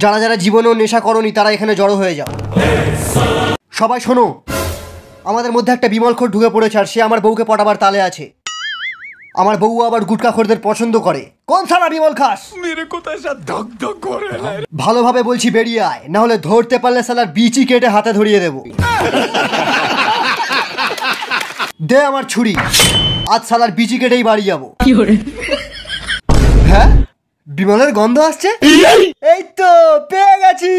যারা যারা জীবনেও নেশা করনি তারা এখানে জড়ো হয়ে যাও। সবাই শোনো, আমাদের মধ্যে একটা বিমলখোর ঢুকে পড়েছে আর সে আমার বউকে পটাবার তালে আছে। আমার বউ আবার গুটখাখোরদের পছন্দ করে। কোন সারা বিমল খাস? ভালোভাবে বলছি বেরিয়ে আয়, না হলে ধরতে পারলে সালার বিচি কেটে হাতে ধরিয়ে দেব। দে আমার ছুরি, আজ সালার বিচি কেটেই বাড়ি যাবো। হ্যাঁ, বিমলের গন্ধ আসছে। এই তো পেয়ে গেছি।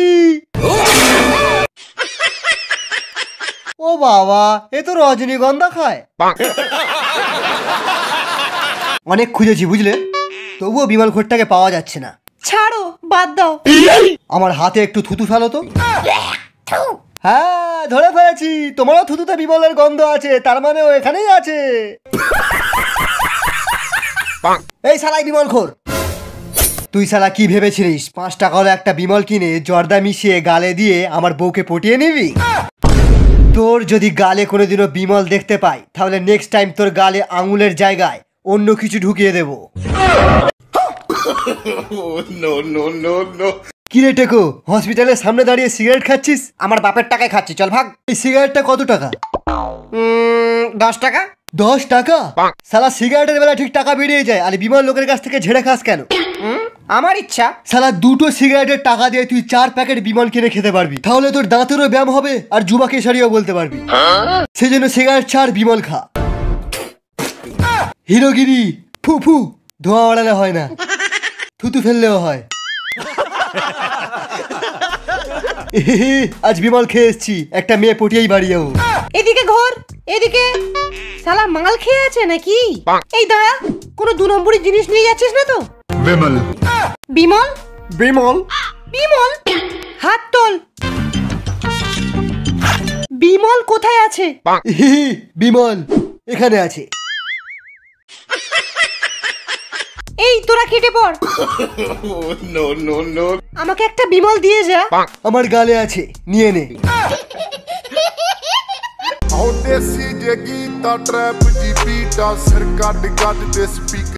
ও বাবা, এ তো রজনীগন্ধা খায়। অনেক খুঁজেছি বুঝলে, তবুও বিমল খোরটাকে পাওয়া যাচ্ছে না। ছাড়ো, বাদ দাও। আমার হাতে একটু থুতু ফেলো তো। হ্যাঁ, ধরে ফেলেছি। তোমারও থুতুতে বিমলের গন্ধ আছে, তার মানে ও এখানেই আছে। এই শালাই বিমল খোর, তুই শালা কি ভেবেছিলিস 5 টাকা হলে একটা বিমল কিনে জর্দা মিশিয়ে গালে দিয়ে আমার বউকে পটিয়ে নিবি? তোর যদি গালে কোনোদিনও বিমল দেখতে পাই, তাহলে নেক্সট টাইম তোর গালে আঙুলের জায়গায় অন্য কিছু ঢুকিয়ে দেব। কি রে টেকো, হসপিটালের সামনে দাঁড়িয়ে সিগারেট খাচ্ছিস? আমার বাপের টাকায় খাচ্ছি, চল ভাগ। এই সিগারেটটা কত টাকা? 10 টাকা। 10 টাকা? শালা সিগারেটের বেলা ঠিক টাকা বেরিয়ে যায়, আর বিমল লোকের কাছ থেকে ঝেড়ে খাস কেন? আমার ইচ্ছা। শালা 2টো সিগারেটের টাকা দিয়ে তুই 4 প্যাকেট বিমল কিনে খেতে পারবি, তাহলে তোর দাঁতেরও ব্যায়াম হবে আর যুবা কেশারিও বলতে পারবি। সেই জন্য সিগারেট ছাড়, বিমল খা। হিরোগিরি ফু ফু, ধোঁয়া ওড়ালে হয় না, থুতু ফেললেও হয়। আজ বিমল খেয়ে এসছি, একটা মেয়ে পটিয়েই বাড়ি যাবো। এদিকে ঘর, এদিকে। শালা মাল খেয়ে আছে নাকি? এই দাঁড়া, কোনো 2 নম্বরই জিনিস নিয়ে যাচ্ছিস না তো? বিমল। বিমল? বিমল? বিমল? হাত তোল। বিমল কোথায় আছে? বিমল এখানে আছে। এই তোরা কেটে পড়। আমাকে একটা বিমল দিয়ে যা। আমার গালে আছে, নিয়ে নে। देसी जे गीता ट्रैप जी बीटा सिर कट कट दे स्पीकर